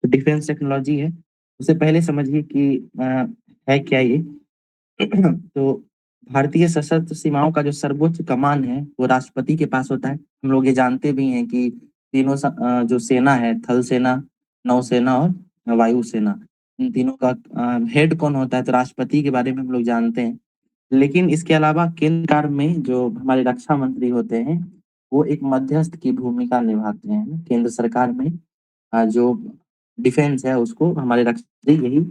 Defence technology है। उससे पहले समझिए कि है क्या ये। तो भारतीय सशस्त्र सीमाओं का जो सर्वोच्च कमान है वो राष्ट्रपति के पास होता है। हम लोग ये जानते भी हैं कि तीनों जो सेना है, थल सेना, नौसेना और वायु सेना, इन तीनों का हेड कौन होता है तो राष्ट्रपति के बारे में हम लोग जानते हैं। लेकिन इसके अलावा केंद्र सरकार में जो हमारे रक्षा मंत्री होते हैं वो एक मध्यस्थ की भूमिका निभाते हैं। केंद्र सरकार में जो डिफेंस है उसको हमारे रक्षा यही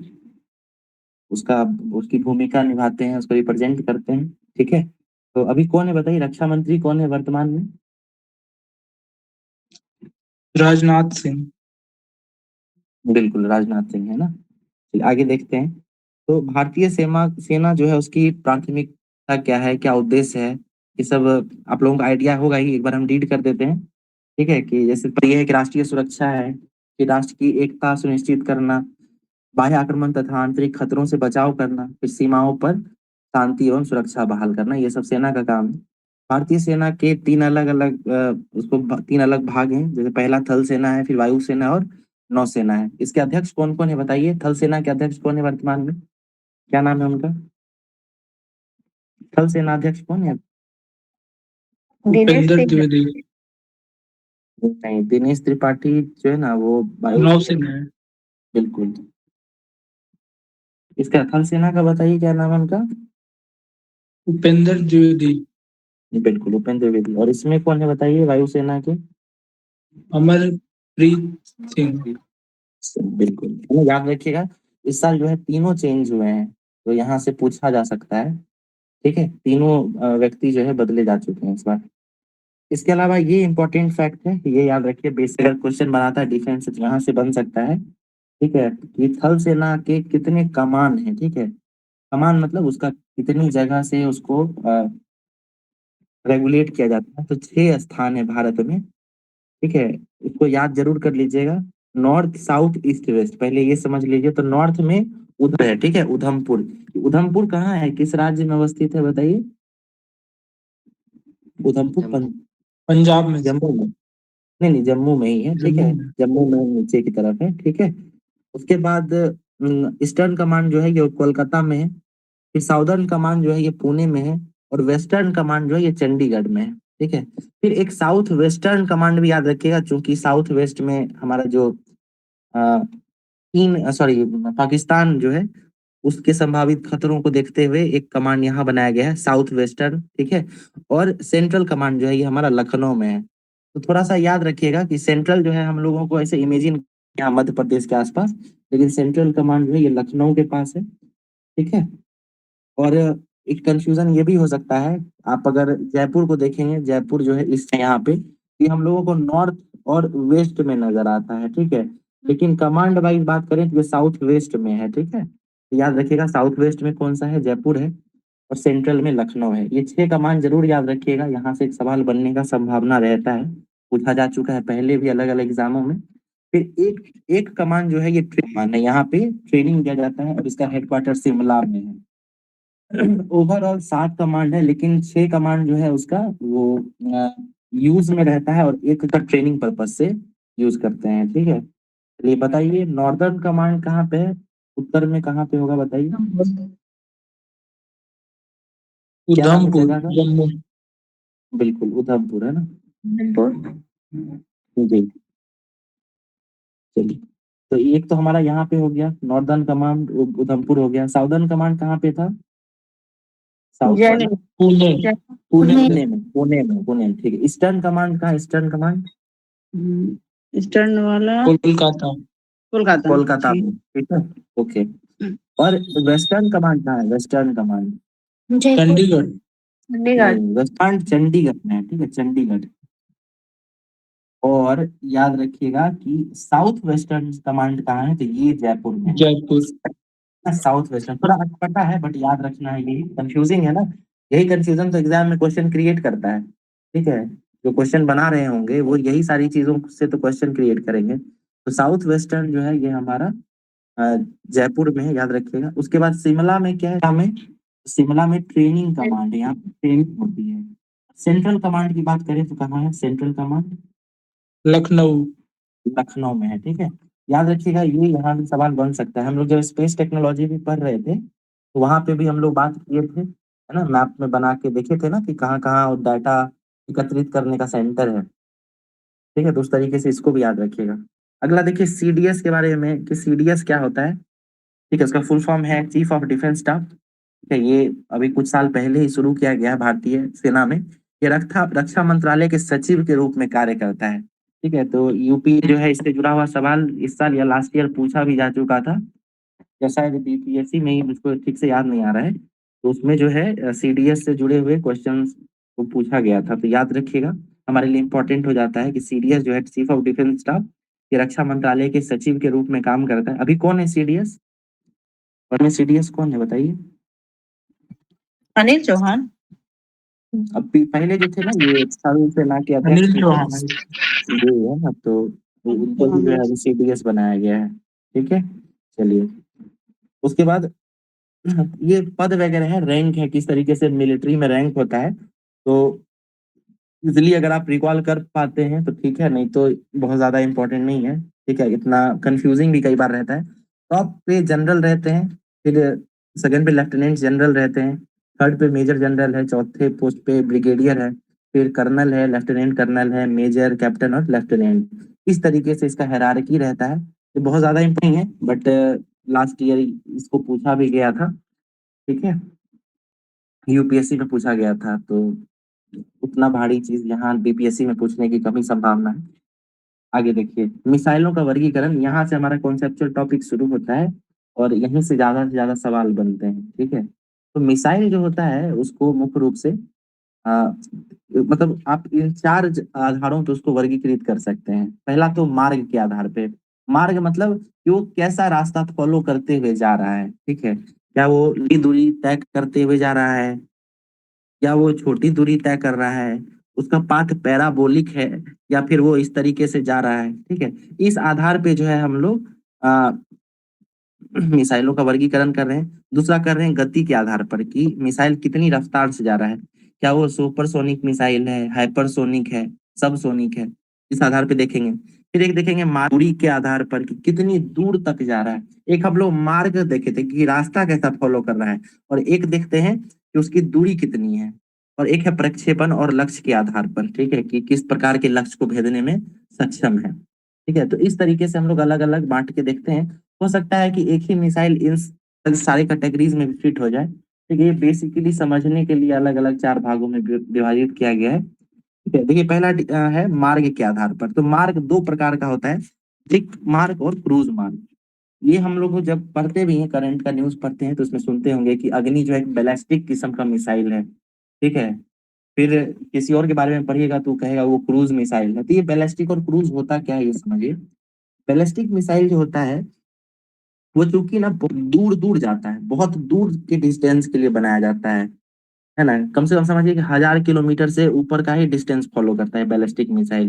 उसका उसकी भूमिका निभाते हैं, उसको रिप्रेजेंट करते हैं। ठीक है, तो अभी कौन है बताइए, रक्षा मंत्री कौन है वर्तमान में? राजनाथ सिंह। बिल्कुल, राजनाथ सिंह है ना। चलिए, आगे देखते हैं। तो भारतीय सेना सेना जो है उसकी प्राथमिकता क्या है, क्या उद्देश्य है, ये सब आप लोगों का आइडिया होगा ही। एक बार हम रीड कर देते हैं। ठीक है, कि जैसे ये है कि राष्ट्रीय सुरक्षा है, कि राष्ट्र की एकता सुनिश्चित करना, बाह्य आक्रमण तथा आंतरिक खतरों से बचाव करना, फिर सीमाओं पर शांति एवं सुरक्षा बहाल करना, ये सब सेना का काम है। भारतीय सेना के तीन अलग अलग तीन अलग भाग हैं। जैसे पहला थल सेना है, फिर वायु सेना और नौसेना है। इसके अध्यक्ष कौन कौन है बताइए? थल सेना के अध्यक्ष कौन है वर्तमान में, क्या नाम है उनका? थल सेना अध्यक्ष कौन है? उपेंद्र द्विवेदी। नहीं, दिनेश त्रिपाठी जो है ना वो वायु नौसेना है। बिल्कुल। इसका थल सेना का बताइए क्या नाम है उनका? उपेंद्र द्विवेदी। बिल्कुल, उपेंद्र द्विवेदी। और इसमें कौन है बताइए वायुसेना के? अमरप्रीत सिंह। बिल्कुल, है ना, याद रखिएगा। इस साल जो है तीनों चेंज हुए हैं, तो यहाँ से पूछा जा सकता है। ठीक है, तीनों व्यक्ति जो है बदले जा चुके हैं इस बार। इसके अलावा ये इंपॉर्टेंट फैक्ट है, ये याद रखिए, बेसिक अगर क्वेश्चन बनाता है डिफेंस तो यहाँ से बन सकता है। ठीक है, कि थल सेना के कितने कमान है। ठीक है, कमान मतलब उसका कितनी जगह से उसको रेगुलेट किया जाता है। तो 6 स्थान है भारत में। ठीक है, इसको याद जरूर कर लीजिएगा। नॉर्थ, साउथ, ईस्ट, वेस्ट, पहले ये समझ लीजिए। तो नॉर्थ में उधर है, ठीक है, उधमपुर। उधमपुर कहाँ है, किस राज्य में अवस्थित है बताइए? उधमपुर पंजाब में। जम्मू में। नहीं नहीं, जम्मू में ही है। ठीक है, जम्मू में नीचे की तरफ है। ठीक है, उसके बाद ईस्टर्न कमांड जो है ये कोलकाता में है। फिर साउदर्न कमांड जो है ये पुणे में है। और वेस्टर्न कमांड जो है ये चंडीगढ़ में है। ठीक है, फिर एक साउथ वेस्टर्न कमांड भी याद रखिएगा, क्योंकि साउथ वेस्ट में हमारा जो अ, चीन, सॉरी, पाकिस्तान जो है उसके संभावित खतरों को देखते हुए एक कमांड यहाँ बनाया गया है, साउथ वेस्टर्न। ठीक है, और सेंट्रल कमांड जो है ये हमारा लखनऊ में है। तो थोड़ा सा याद रखिएगा कि सेंट्रल जो है हम लोगों को ऐसे इमेजिन यहाँ मध्य प्रदेश के आसपास, लेकिन सेंट्रल कमांड जो है ये लखनऊ के पास है। ठीक है, और एक कंफ्यूजन ये भी हो सकता है, आप अगर जयपुर को देखेंगे, जयपुर जो है इस यहाँ पे, ये हम लोगों को नॉर्थ और वेस्ट में नजर आता है। ठीक है, लेकिन कमांड वाइज बात करें तो ये साउथ वेस्ट में है। ठीक है, तो याद रखिएगा साउथ वेस्ट में कौन सा है, जयपुर है, और सेंट्रल में लखनऊ है। ये 6 कमांड जरूर याद रखिएगा, यहाँ से एक सवाल बनने का संभावना रहता है, पूछा जा चुका है पहले भी अलग अलग एग्जामों में। फिर एक एक कमांड जो है ये कमांड है, यहाँ पे ट्रेनिंग दिया जाता है और इसका हेडक्वार्टर शिमला में है। ओवरऑल 7 कमांड है, लेकिन 6 कमांड जो है उसका वो यूज में रहता है और एक का ट्रेनिंग पर्पज से यूज करते हैं। ठीक है, चलिए बताइए नॉर्दर्न कमांड कहाँ पे है, उत्तर में कहाँ पे होगा बताइए? क्या नाम है उधमपुर, जगह का? जम्मू। बिल्कुल, उधमपुर है ना। जी, चलिए। तो एक तो हमारा यहाँ पे हो गया नॉर्दर्न कमांड, उधमपुर हो गया। साउदर्न कमांड कहाँ पे था? साउथ वाला पुणे। पुणे में, पुणे में। ठीक है, ईस्टर्न कमांड कहाँ, ईस्टर्न कमांड? ईस्टर्न वाला कोलकाता। कोलकाता में। ठीक है, ओके। और वेस्टर्न कमांड कहाँ है, वेस्टर्न कमांड? चंडीगढ़। नहीं, वेस्टर्न चंडीगढ़ में है। ठीक है, चंडीगढ़। और याद रखिएगा कि साउथ वेस्टर्न कमांड कहाँ है, तो ये जयपुर में है। जयपुर। साउथ वेस्टर्न थोड़ा अटपटा है, बट याद रखना है, यही कंफ्यूजिंग है ना। यही कंफ्यूजन तो एग्जाम में क्वेश्चन क्रिएट करता है। ठीक है, जो क्वेश्चन बना रहे होंगे वो यही सारी चीजों से तो क्वेश्चन क्रिएट करेंगे। तो साउथ वेस्टर्न जो है ये हमारा अ, जयपुर में है, याद रखिएगा। उसके बाद शिमला में क्या है, शिमला में ट्रेनिंग कमांड है, यहाँ पे ट्रेनिंग होती है। सेंट्रल कमांड की बात करें तो कहाँ है सेंट्रल कमांड? लखनऊ। लखनऊ में है। ठीक है, याद रखिएगा, ये यहाँ भी सवाल बन सकता है। हम लोग जब स्पेस टेक्नोलॉजी भी पढ़ रहे थे, तो वहाँ पे भी हम लोग बात किए थे, है ना? मैप में बना के देखे थे ना कि कहाँ-कहाँ डाटा एकत्रित करने का सेंटर है। ठीक है? तो उस तरीके से इसको भी याद रखिएगा। अगला देखिए सीडीएस के बारे में कि सीडीएस क्या होता है? ठीक है, इसका फुल फॉर्म है चीफ ऑफ डिफेंस स्टाफ। ठीक है, ये अभी कुछ साल पहले ही शुरू किया गया है भारतीय सेना में। ये रक्षा रक्षा मंत्रालय के सचिव के रूप में कार्य करता है। ठीक है, तो यूपी जो है इससे जुड़ा हुआ सवाल इस साल या लास्ट ईयर पूछा भी जा चुका था, या शायद बीपीएससी में ही, मुझको ठीक से याद नहीं आ रहा है। तो उसमें जो है सीडीएस से जुड़े हुए क्वेश्चंस को पूछा गया था, तो याद रखिएगा। हमारे लिए इम्पोर्टेंट हो जाता है कि सीडीएस जो है चीफ ऑफ डिफेंस स्टाफ, ये रक्षा मंत्रालय के सचिव के रूप में काम करता है। अभी कौन है सीडीएस? और में सीडीएस कौन है बताइए? अनिल चौहान। अब पहले जो थे ना, ये थल सेना के अध्यक्ष अनिल जो थे, चौहान। ये है ना, तो उनको भी जो है अभी सीडीएस बनाया गया है। ठीक है, चलिए। उसके बाद ये पद वगैरह है, रैंक है, किस तरीके से मिलिट्री में रैंक होता है। तो इजिली अगर आप रिकॉल कर पाते हैं तो ठीक है, नहीं तो बहुत ज्यादा इंपॉर्टेंट नहीं है। ठीक है, इतना कंफ्यूजिंग भी कई बार रहता है। टॉप पे जनरल रहते हैं, फिर सेकंड पे लेफ्टिनेंट जनरल रहते हैं, थर्ड पे मेजर जनरल है, चौथे पोस्ट पे ब्रिगेडियर है, फिर कर्नल है, लेफ्टिनेंट कर्नल है, मेजर, कैप्टन और लेफ्टिनेंट। इस तरीके से इसका हायरार्की रहता है। ये बहुत ज्यादा इंपॉर्टेंट है, बट लास्ट ईयर इसको पूछा भी गया था। ठीक है, यूपीएससी में पूछा गया था, तो उतना भारी चीज यहाँ बीपीएससी में पूछने की कमी संभावना है। आगे देखिए, मिसाइलों का वर्गीकरण, यहाँ से हमारा कॉन्सेप्चुअल टॉपिक शुरू होता है और यहीं से ज्यादा सवाल बनते हैं। ठीक है, तो मिसाइल जो होता है उसको मुख्य रूप से मतलब आप इन चार आधारों पे उसको वर्गीकृत कर सकते हैं। पहला तो मार्ग के आधार पे। मार्ग मतलब कि वो कैसा रास्ता फॉलो करते हुए जा रहा है। ठीक है, क्या वो लंबी दूरी तय करते हुए जा रहा है, या वो छोटी दूरी तय कर रहा है, उसका पाथ पैराबोलिक है, या फिर वो इस तरीके से जा रहा है। ठीक है, इस आधार पे जो है हम लोग मिसाइलों का वर्गीकरण कर रहे हैं। दूसरा कर रहे हैं गति के आधार पर कि मिसाइल कितनी रफ्तार से जा रहा है, क्या वो सुपरसोनिक मिसाइल है, हाइपरसोनिक है, सबसोनिक है, इस आधार पे देखेंगे। फिर एक देखेंगे दूरी के आधार पर कि कितनी दूर तक जा रहा है। एक हम लोग मार्ग देखे थे कि रास्ता कैसा फॉलो कर रहा है, और एक देखते हैं कि उसकी दूरी कितनी है, और एक है प्रक्षेपण और लक्ष्य के आधार पर। ठीक है, कि किस प्रकार के लक्ष्य को भेदने में सक्षम है। ठीक है, तो इस तरीके से हम लोग अलग अलग बांट के देखते हैं। हो सकता है कि एक ही मिसाइल इन सारे कैटेगरीज में फिट हो जाए। ठीक है, ये बेसिकली समझने के लिए अलग अलग चार भागों में विभाजित किया गया है। ठीक है, देखिए पहला है मार्ग के आधार पर। तो मार्ग दो प्रकार का होता है, स्टिक मार्ग और क्रूज मार्ग। ये हम लोग जब पढ़ते भी हैं, करंट का न्यूज पढ़ते हैं, तो उसमें सुनते होंगे कि अग्नि जो है एक बैलिस्टिक किस्म का मिसाइल है। ठीक है, फिर किसी और के बारे में पढ़िएगा तो कहेगा वो क्रूज मिसाइल है। तो ये बैलिस्टिक और क्रूज होता क्या है ये समझिए। बैलिस्टिक मिसाइल जो होता है वो चूंकि ना बहुत दूर दूर जाता है, बहुत दूर के डिस्टेंस के लिए बनाया जाता है ना। कम से कम समझिए कि 1000 किलोमीटर से ऊपर का ही डिस्टेंस फॉलो करता है बैलिस्टिक मिसाइल।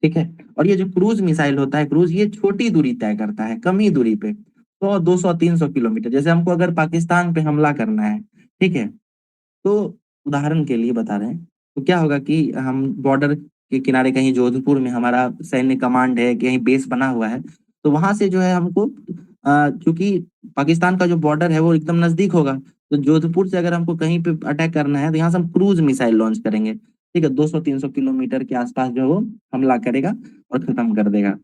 ठीक है, और ये जो क्रूज मिसाइल होता है, क्रूज ये छोटी दूरी तय करता है, कम ही दूरी पे, 100, 200, 300 किलोमीटर। जैसे हमको अगर पाकिस्तान पे हमला करना है, ठीक है, तो उदाहरण के लिए बता रहे हैं, तो क्या होगा कि हम बॉर्डर के किनारे कहीं जोधपुर में हमारा सैन्य कमांड है, कहीं बेस बना हुआ है, तो वहां से जो है हमको क्योंकि पाकिस्तान का जो बॉर्डर है वो एकदम नजदीक होगा, तो जोधपुर से अगर हमको कहीं पे अटैक करना है तो यहाँ से हम क्रूज मिसाइल लॉन्च करेंगे। ठीक है, 200, 300 किलोमीटर के आसपास जो है वो हमला करेगा और खत्म कर देगा।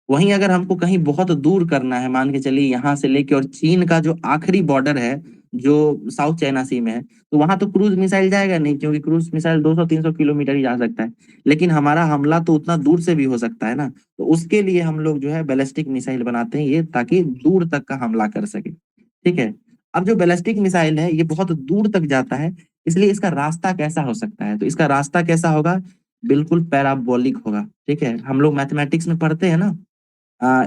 वहीं अगर हमको कहीं बहुत दूर करना है, मान के चलिए यहाँ से लेके और चीन का जो आखिरी बॉर्डर है, जो साउथ चाइना सी में है, तो वहां तो क्रूज मिसाइल जाएगा नहीं, क्योंकि क्रूज मिसाइल 200, 300 किलोमीटर ही जा सकता है। लेकिन हमारा हमला तो उतना दूर से भी हो सकता है ना, तो उसके लिए हम लोग जो है बैलिस्टिक मिसाइल बनाते हैं, ये ताकि दूर तक का हमला कर सके। ठीक है, अब जो बैलिस्टिक मिसाइल है ये बहुत दूर तक जाता है, इसलिए इसका रास्ता कैसा हो सकता है? तो इसका रास्ता कैसा होगा? बिल्कुल पैराबोलिक होगा। ठीक है, हम लोग मैथमेटिक्स में पढ़ते हैं ना, आ,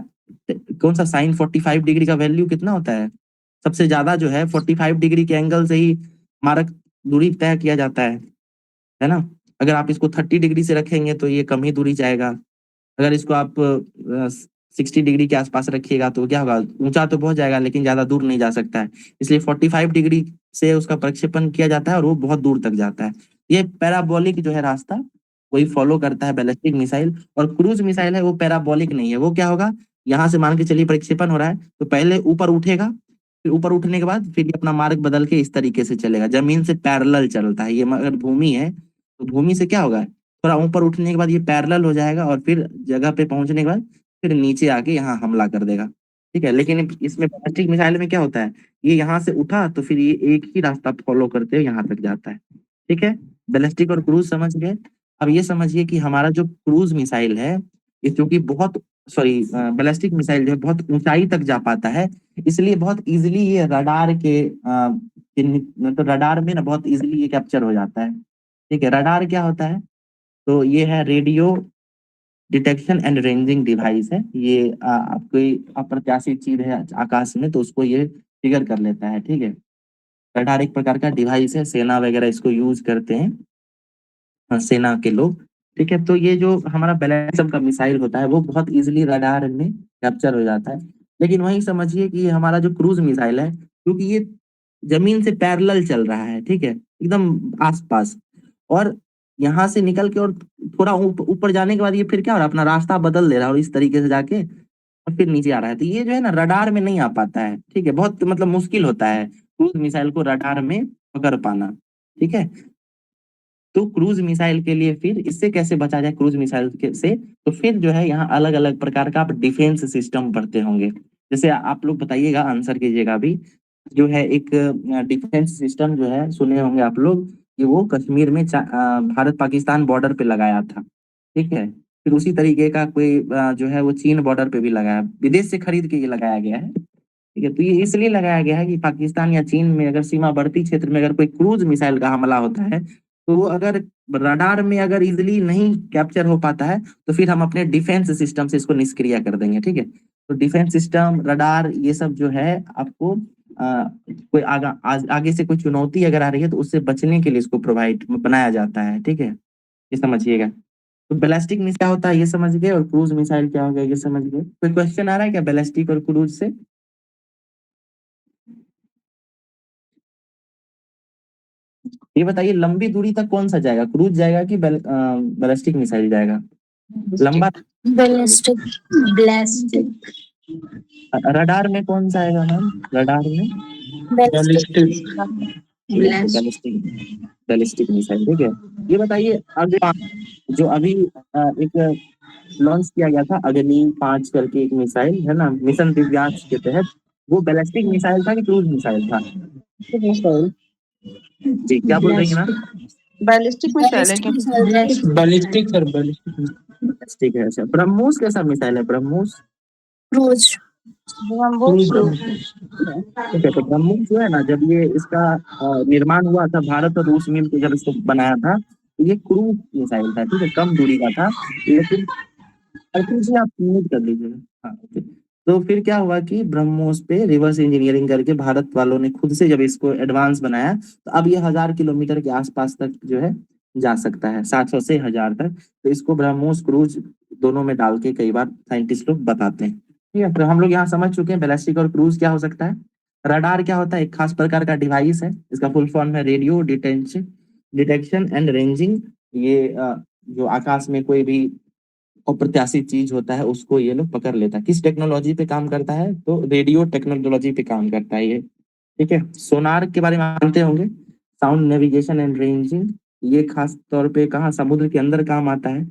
कौन सा साइन 45 डिग्री का वैल्यू कितना होता है? सबसे ज्यादा जो है 45 डिग्री के एंगल से ही मारक दूरी तय किया जाता है ना। अगर आप इसको 30 डिग्री से रखेंगे तो ये कम ही दूरी जाएगा। अगर इसको आप 60 डिग्री के आसपास रखिएगा तो क्या होगा, ऊंचा तो बहुत जाएगा लेकिन ज्यादा दूर नहीं जा सकता है। इसलिए 45 डिग्री से उसका प्रक्षेपण किया जाता है और वो बहुत दूर तक जाता है। ये पैराबोलिक जो है रास्ता, वही फॉलो करता है बैलिस्टिक मिसाइल। और क्रूज मिसाइल है वो पैराबोलिक नहीं है, वो क्या होगा, यहाँ से मान के चलिए प्रक्षेपण हो रहा है, तो पहले ऊपर उठेगा, फिर ऊपर उठने के बाद फिर ये अपना मार्ग बदल के इस तरीके से चलेगा, जमीन से पैरेलल चलता है ये। अगर भूमि है तो भूमि से क्या होगा, थोड़ा ऊपर उठने के बाद ये पैरेलल हो जाएगा और फिर जगह पे पहुंचने के बाद फिर नीचे आके यहाँ हमला कर देगा, ठीक है। लेकिन इसमें बैलिस्टिक मिसाइल में क्या होता है, ये यहाँ से उठा तो फिर ये एक ही रास्ता फॉलो करते हुए यहाँ तक जाता है, ठीक है। बैलिस्टिक और क्रूज समझ गए। अब ये समझिए कि हमारा जो क्रूज मिसाइल है, ये चूंकि बहुत सॉरी बैलिस्टिक मिसाइल जो है बहुत ऊंचाई तक जा पाता है, इसलिए बहुत इजीली ये रडार के तो रडार में ना बहुत इजीली ये कैप्चर हो जाता है, ठीक है। रडार क्या होता है, तो ये है radio detection and ranging device है। ये कोई अप्रत्याशित चीज है आकाश में तो उसको ये फिगर कर लेता है, ठीक है। रडार एक प्रकार का डिवाइस है, सेना वगैरह इसको यूज करते हैं, सेना के लोग, ठीक है। तो ये जो हमारा बैलिस्टिक का मिसाइल होता है वो बहुत इजीली रडार में कैप्चर हो जाता है। लेकिन वही समझिए कि ये हमारा जो क्रूज मिसाइल है, क्योंकि ये जमीन से पैरेलल चल रहा है, ठीक है, एकदम आसपास, और यहाँ से निकल के और थोड़ा ऊपर जाने के बाद ये फिर क्या हो रहा है, अपना रास्ता बदल दे रहा है और इस तरीके से जाके और फिर नीचे आ रहा है। तो ये जो है ना रडार में नहीं आ पाता है, ठीक है, बहुत मतलब मुश्किल होता है क्रूज मिसाइल को रडार में पकड़ पाना, ठीक है। तो क्रूज मिसाइल के लिए फिर इससे कैसे बचा जाए क्रूज मिसाइल से, तो फिर जो है यहाँ अलग अलग प्रकार का आप डिफेंस सिस्टम पढ़ते होंगे। जैसे आप लोग बताइएगा, आंसर कीजिएगा अभी, जो है एक डिफेंस सिस्टम जो है सुने होंगे आप लोग कि वो कश्मीर में भारत पाकिस्तान बॉर्डर पे लगाया था, ठीक है। फिर उसी तरीके का कोई जो है वो चीन बॉर्डर पे भी लगाया, विदेश से खरीद के ये लगाया गया है, ठीक है। तो ये इसलिए लगाया गया है कि पाकिस्तान या चीन में अगर सीमावर्ती क्षेत्र में अगर कोई क्रूज मिसाइल का हमला होता है, तो वो अगर रडार में अगर इजिली नहीं कैप्चर हो पाता है, तो फिर हम अपने डिफेंस सिस्टम से इसको निष्क्रिय कर देंगे, ठीक है। तो डिफेंस सिस्टम, रडार, ये सब जो है आपको कोई आगे से कोई चुनौती अगर आ रही है तो उससे बचने के लिए इसको प्रोवाइड बनाया जाता है, ठीक है। ये समझिएगा। तो बैलिस्टिक मिसाइल क्या होता है ये समझ गए, और क्रूज मिसाइल क्या होगा ये समझ गए। कोई क्वेश्चन आ रहा है क्या बैलिस्टिक और क्रूज से? ये बताइए, लंबी दूरी तक कौन सा जाएगा, क्रूज जाएगा कि बैलिस्टिक मिसाइल जाएगा? लंबा बैलिस्टिक ब्लास्टिक रडार में कौन सा आएगा मैम, रडार में? बैलिस्टिक बैलिस्टिक बैलिस्टिक मिसाइल, ठीक है। ये बताइए, अगला जो अभी एक लॉन्च किया गया था अग्नि 5 करके एक मिसाइल है ना, मिशन दिव्यांश के तहत, वो बैलिस्टिक मिसाइल था कि क्रूज मिसाइल था? जी, क्या बोल रही है मैम? बैलिस्टिक मिसाइल है क्या? Ballistic sir, ballistic. ठीक है। अच्छा, ब्रह्मोस कैसा मिसाइल है, ब्रह्मोस? क्रूज क्रूज ठीक है। तो ब्रह्मोस जो है ना, जब ये इसका निर्माण हुआ था, भारत और रूस मिलकर जब इसको बनाया था, तो ये क्रूज मिसाइल था, ठीक है, कम दूरी का था। लेकिन जी आप म्यूट कर लीजिएगा, हाँ ओके। तो फिर क्या हुआ कि ब्रह्मोस पे रिवर्स इंजीनियरिंग करके भारत वालों ने खुद से जब इसको एडवांस बनाया, तो अब ये 1000 किलोमीटर के आसपास तक जो है जा सकता है, 700 से 1000 तक। तो इसको ब्रह्मोस क्रूज दोनों में डाल के कई बार साइंटिस्ट लोग बताते हैं, ठीक है। तो हम लोग यहाँ समझ चुके हैं बैलिस्टिक और क्रूज क्या हो सकता है। रडार क्या होता है, एक खास प्रकार का डिवाइस है, इसका फुल फॉर्म है रेडियो डिटेक्शन एंड रेंजिंग। ये जो आकाश में कोई भी अप्रत्याशित चीज होता है उसको ये लोग पकड़ लेता है। किस टेक्नोलॉजी पे काम करता है, तो रेडियो टेक्नोलॉजी पे काम करता है ये, ठीक है। सोनार के बारे में जानते होंगे, साउंड नेविगेशन एंड रेंजिंग। ये खास तौर पे कहाँ, समुद्र के अंदर काम आता है,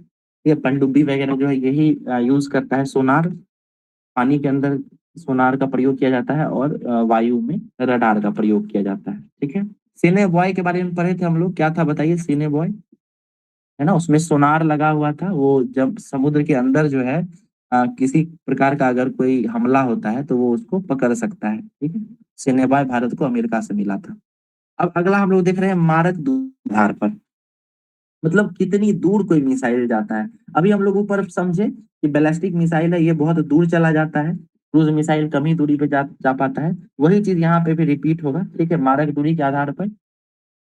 ये पनडुब्बी वगैरह जो है यही यूज करता है सोनार। पानी के अंदर सोनार का प्रयोग किया जाता है और वायु में रडार का प्रयोग किया जाता है, ठीक है। सीने बॉय के बारे में पढ़े थे हम लोग, क्या था बताइए, सीने बॉय है ना, उसमें सोनार लगा हुआ था। वो जब समुद्र के अंदर जो है किसी प्रकार का अगर कोई हमला होता है तो वो उसको पकड़ सकता है, ठीक है। सीने बॉय भारत को अमेरिका से मिला था। अब अगला हम लोग देख रहे हैं मारक आधार पर, मतलब कितनी दूर कोई मिसाइल जाता है। अभी हम लोग ऊपर समझे कि बैलिस्टिक मिसाइल है, ये बहुत दूर चला जाता है, क्रूज मिसाइल कम ही दूरी पे जा पाता है। वही चीज यहाँ पे भी रिपीट होगा, ठीक है। मारक दूरी के आधार पर,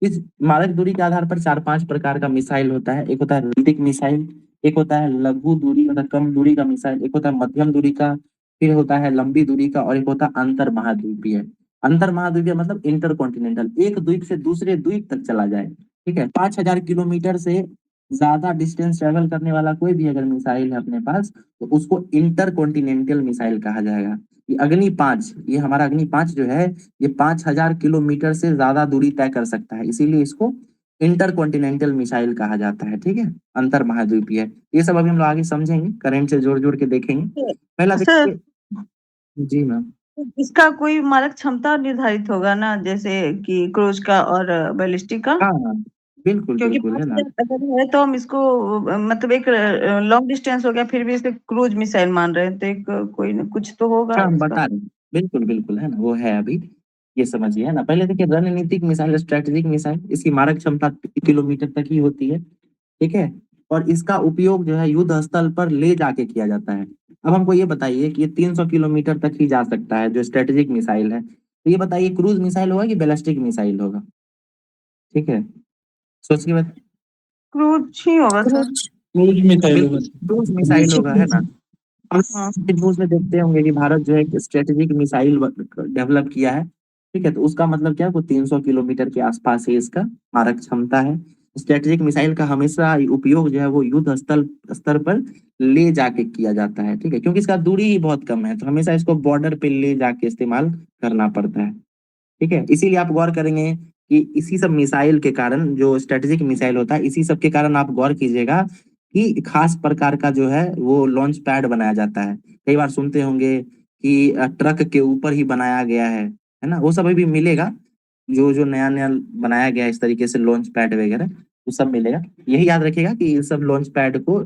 इस मारक दूरी के आधार पर 4-5 प्रकार का मिसाइल होता है। एक होता है बैलिस्टिक मिसाइल, एक होता है लघु दूरी मतलब कम दूरी का मिसाइल, एक होता है मध्यम दूरी का, फिर होता है लंबी दूरी का, और एक होता है अंतर महाद्वीपीय। अंतर महाद्वीपीय मतलब इंटर कॉन्टिनेंटल, एक द्वीप से दूसरे द्वीप तक चला जाए, ठीक है। 5000 किलोमीटर से ज्यादा डिस्टेंस ट्रेवल करने वाला कोई भी अगर मिसाइल है अपने पास तो उसको इंटर कॉन्टिनेंटल मिसाइल कहा जाएगा। ये अग्नि 5, ये हमारा अग्नि 5 जो है ये 5,000 किलोमीटर से ज्यादा दूरी तय कर सकता है, इसीलिए इसको इंटर कॉन्टिनेंटल मिसाइल कहा जाता है। ठीक है, अंतर महाद्वीपीय। ये सब अभी हम लोग आगे समझेंगे, करंट से जोड़ जोड़ के देखेंगे। पहला सर देखिए। जी मैम। इसका कोई मारक क्षमता निर्धारित होगा ना, जैसे कि क्रूज का और बैलिस्टिक का? हाँ हाँ, बिल्कुल क्योंकि बिल्कुल, है ना। 5,000 अगर है तो हम इसको मतलब एक लॉन्ग डिस्टेंस हो गया, फिर भी इसे क्रूज मिसाइल मान रहे हैं, तो एक कोई न कुछ तो होगा हाँ, हम इसका। बता रहे हैं, बिल्कुल बिल्कुल, है ना, वो है अभी। ये समझिए, है ना। पहले देखिए, रणनीतिक मिसाइल, स्ट्रेटेजिक मिसाइल, इसकी मारक क्षमता 3 किलोमीटर तक ही होती है। ठीक है, और इसका उपयोग जो है युद्ध स्थल पर ले जाके किया जाता है। अब हमको ये बताइए कि ये 300 किलोमीटर तक ही जा सकता है जो स्ट्रेटेजिक मिसाइल है, तो ये बताइए क्रूज मिसाइल होगा कि बैलिस्टिक मिसाइल होगा? ठीक है, सोच के बता। क्रूज ही होगा सर। क्रूज। क्रूज मिसाइल होगा बिल्कुल सर। क्रूज मिसाइल होगा, है ना। हम हाँ। न्यूज में देखते होंगे कि भारत जो है एक स्ट्रेटेजिक मिसाइल डेवलप किया है। ठीक है, तो उसका मतलब क्या है, वो 300 किलोमीटर के आसपास ही इसका मारक क्षमता है। स्ट्रेटेजिक मिसाइल का हमेशा उपयोग जो है वो युद्ध स्थल स्तर पर ले जाके किया जाता है। ठीक है, क्योंकि इसका दूरी ही बहुत कम है, तो हमेशा इसको बॉर्डर पे ले जाके इस्तेमाल करना पड़ता है। ठीक है, इसीलिए आप गौर करेंगे कि इसी सब मिसाइल के कारण, जो स्ट्रेटेजिक मिसाइल होता है, इसी सब के कारण आप गौर कीजिएगा कि खास प्रकार का जो है वो लॉन्च पैड बनाया जाता है। कई बार सुनते होंगे कि ट्रक के ऊपर ही बनाया गया है ना। वो सब अभी भी मिलेगा, जो जो नया नया बनाया गया है इस तरीके से लॉन्च पैड वगैरह, वो सब मिलेगा। यही याद रखिएगा कि इन सब लॉन्च पैड को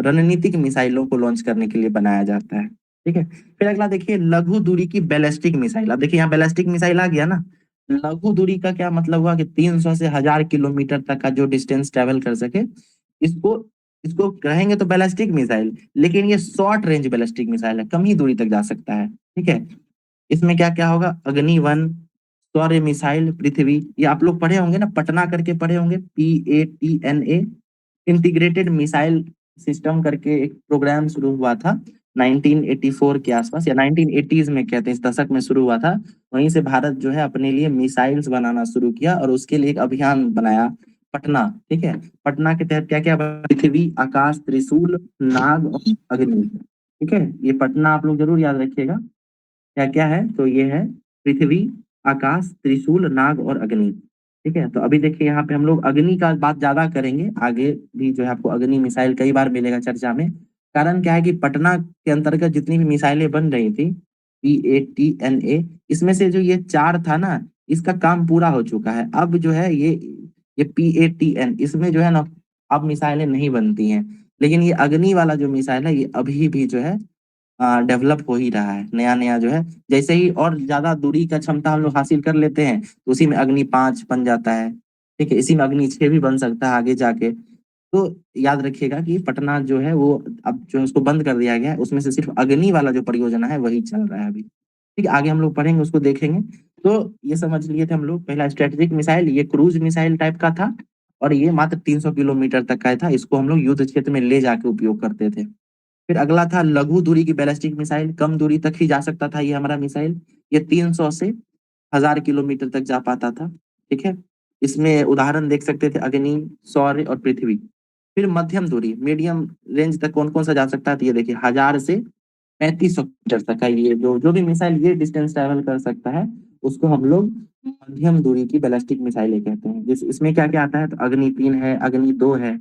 रणनीतिक मिसाइलों को लॉन्च करने के लिए बनाया जाता है। ठीक है, फिर अगला देखिए, लघु दूरी की बैलिस्टिक मिसाइल। अब देखिए यहाँ बैलिस्टिक मिसाइल आ गया ना। लघु दूरी का क्या मतलब हुआ कि 300 से 1,000 किलोमीटर तक का जो डिस्टेंस ट्रेवल कर सके, इसको इसको कहेंगे तो बैलिस्टिक मिसाइल। लेकिन ये शॉर्ट रेंज बैलिस्टिक मिसाइल है, कम ही दूरी तक जा सकता है। ठीक है, इसमें क्या क्या होगा, अग्नि 1, सौर्य मिसाइल, पृथ्वी, ये आप लोग पढ़े होंगे ना, पटना करके पढ़े होंगे, PATNA, इंटीग्रेटेड मिसाइल सिस्टम करके एक प्रोग्राम शुरू हुआ था 1984 के आसपास, या 1980s में कहते हैं, इस दशक में शुरू हुआ था। वहीं से भारत जो है अपने लिए मिसाइल्स बनाना शुरू किया और उसके लिए एक अभियान बनाया, पटना। ठीक है, पटना के तहत क्या क्या, पृथ्वी, आकाश, त्रिशूल, नाग और अग्नि। ठीक है, ये पटना आप लोग जरूर याद रखिएगा क्या क्या है, तो ये है पृथ्वी, आकाश, त्रिशूल, नाग और अग्नि। ठीक है, तो अभी देखिए यहाँ पे हम लोग अग्नि का बात ज्यादा करेंगे, आगे भी जो है आपको अग्नि मिसाइल कई बार मिलेगा चर्चा में। कारण क्या है कि पटना के अंतर्गत जितनी भी मिसाइलें बन रही थी, PATNA, इसमें से जो ये 4 था ना, इसका काम पूरा हो चुका है। अब जो है ये PATN, इसमें जो है ना अब मिसाइलें नहीं बनती हैं। लेकिन ये अग्नि वाला जो मिसाइल है, ये अभी भी जो है डेवलप हो ही रहा है, नया नया जो है। जैसे ही और ज्यादा दूरी का क्षमता हम लोग हासिल कर लेते हैं, तो उसी में अग्नि 5 बन जाता है। ठीक है, इसी में अग्नि 6 भी बन सकता है आगे जाके। तो याद रखिएगा कि पटना जो है वो अब जो है उसको बंद कर दिया गया है, उसमें से सिर्फ अग्नि वाला जो परियोजना है वही चल रहा है अभी। ठीक है, आगे हम लोग पढ़ेंगे, उसको देखेंगे। तो ये समझ लिए थे हम लोग, पहला स्ट्रेटेजिक मिसाइल, ये क्रूज मिसाइल टाइप का था, और ये मात्र 300 किलोमीटर तक का था। इसको हम लोग युद्ध क्षेत्र में ले जाके उपयोग करते थे। फिर अगला था लघु दूरी की बैलिस्टिक मिसाइल, कम दूरी तक ही जा सकता था ये हमारा मिसाइल। ये 300 से 1,000 किलोमीटर तक जा पाता था। ठीक है, इसमें उदाहरण देख सकते थे, अग्नि, सौर्य और पृथ्वी। फिर मध्यम दूरी, मीडियम रेंज तक कौन कौन सा जा सकता है, तो ये देखिए 1,000 से 3,500 मीटर तक का, ये जो जो भी मिसाइल ये डिस्टेंस ट्रेवल कर सकता है, उसको हम लोग मध्यम दूरी की बैलिस्टिक मिसाइलें कहते हैं। इसमें क्या क्या आता है, तो अग्नि 3 है, अग्नि 2 है।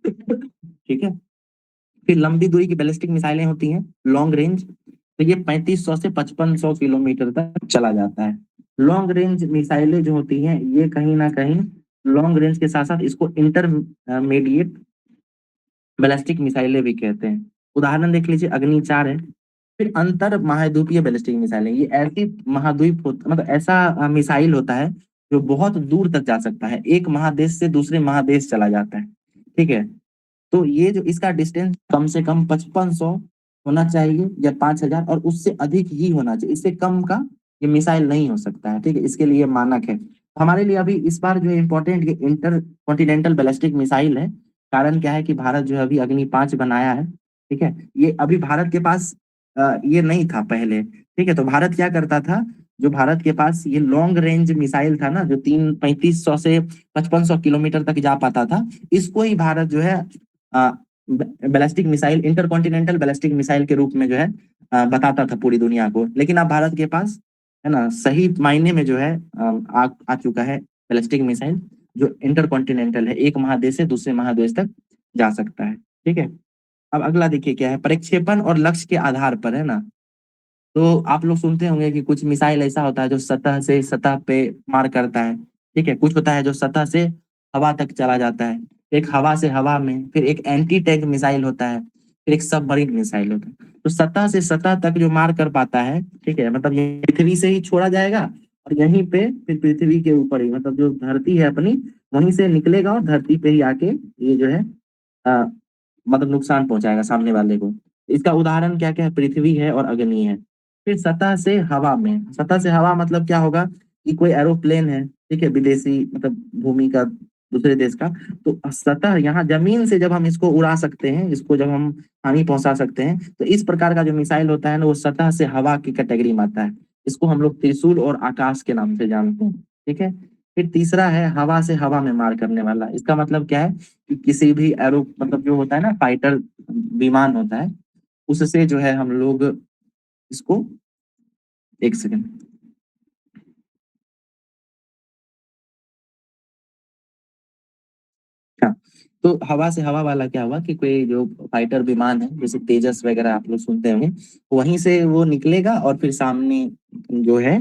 ठीक है, फिर लंबी दूरी की बैलिस्टिक मिसाइलें होती हैं, लॉन्ग रेंज, तो ये 3500 से 5500 किलोमीटर तक चला जाता है। लॉन्ग रेंज मिसाइलें जो होती हैं, ये कहीं ना कहीं लॉन्ग रेंज के साथ साथ इसको इंटरमीडिएट बैलिस्टिक मिसाइलें भी कहते हैं। उदाहरण देख लीजिए, अग्नि 4 है। फिर अंतर महाद्वीपीय बैलिस्टिक मिसाइलें, ये ऐसी महाद्वीप होता, मतलब ऐसा मिसाइल होता है जो बहुत दूर तक जा सकता है, एक महादेश से दूसरे महादेश चला जाता है। ठीक है, तो ये जो इसका डिस्टेंस कम से कम 5500 होना चाहिए या 5,000, और उससे अधिक ही होना चाहिए, इससे कम का ये मिसाइल नहीं हो सकता है। ठीक है, इसके लिए मानक है। हमारे लिए अभी इस बार जो है इम्पोर्टेंट, ये इंटर कॉन्टिनेंटल बैलिस्टिक मिसाइल है। कारण क्या है कि भारत जो है अभी अग्नि 5 बनाया है। ठीक है, ये अभी भारत के पास ये नहीं था पहले। ठीक है, तो भारत क्या करता था, जो भारत के पास ये लॉन्ग रेंज मिसाइल था ना, जो 3500 से 5500 किलोमीटर तक जा पाता था, इसको ही भारत जो है ballistic missile, intercontinental ballistic missile के रूप में जो है बताता था पूरी दुनिया को। लेकिन अब भारत के पास है ना, सही मायने में जो है आ चुका है बैलिस्टिक मिसाइल, जो इंटरकॉन्टिनेंटल है, एक महादेश से दूसरे महादेश तक जा सकता है। ठीक है, अब अगला देखिए क्या है, प्रक्षेपण और लक्ष्य के आधार पर, है ना। तो आप लोग सुनते होंगे कि कुछ मिसाइल ऐसा होता है जो सतह से सतह पे मार करता है, ठीक है। कुछ होता है जो सतह से हवा तक चला जाता है, एक हवा से हवा में, फिर एक एंटी टैंक मिसाइल होता है, फिर एक सबमरीन मिसाइल होता है। तो सतह से सतह तक जो मार कर पाता है, ठीक है, मतलब ये पृथ्वी से ही छोड़ा जाएगा और यहीं पे फिर पृथ्वी के ऊपर ही, मतलब जो धरती है अपनी, वहीं से निकलेगा और धरती पे ही आके ये जो है अ, मतलब नुकसान पहुंचाएगा सामने वाले को। इसका उदाहरण क्या क्या है, पृथ्वी है और अग्नि है। फिर सतह से हवा में, सतह से हवा मतलब क्या होगा कि कोई एरोप्लेन है, ठीक है, विदेशी, मतलब भूमि का, दूसरे देश का, तो सतह यहाँ जमीन से जब हम इसको उड़ा सकते हैं, इसको जब हम हानि पहुंचा सकते हैं, तो इस प्रकार का जो मिसाइल होता है ना, वो सतह से हवा की कैटेगरी में आता है। इसको हम लोग त्रिशूल और आकाश के नाम से जानते हैं। ठीक है, फिर तीसरा है हवा से हवा में मार करने वाला। इसका मतलब क्या है कि किसी भी एरो, मतलब जो होता है ना, फाइटर विमान होता है, उससे जो है हम लोग इसको, एक सेकंड, हाँ, तो हवा से हवा वाला क्या हुआ कि कोई जो फाइटर विमान है, जैसे तेजस वगैरह आप लोग सुनते होंगे, वहीं से वो निकलेगा और फिर सामने जो है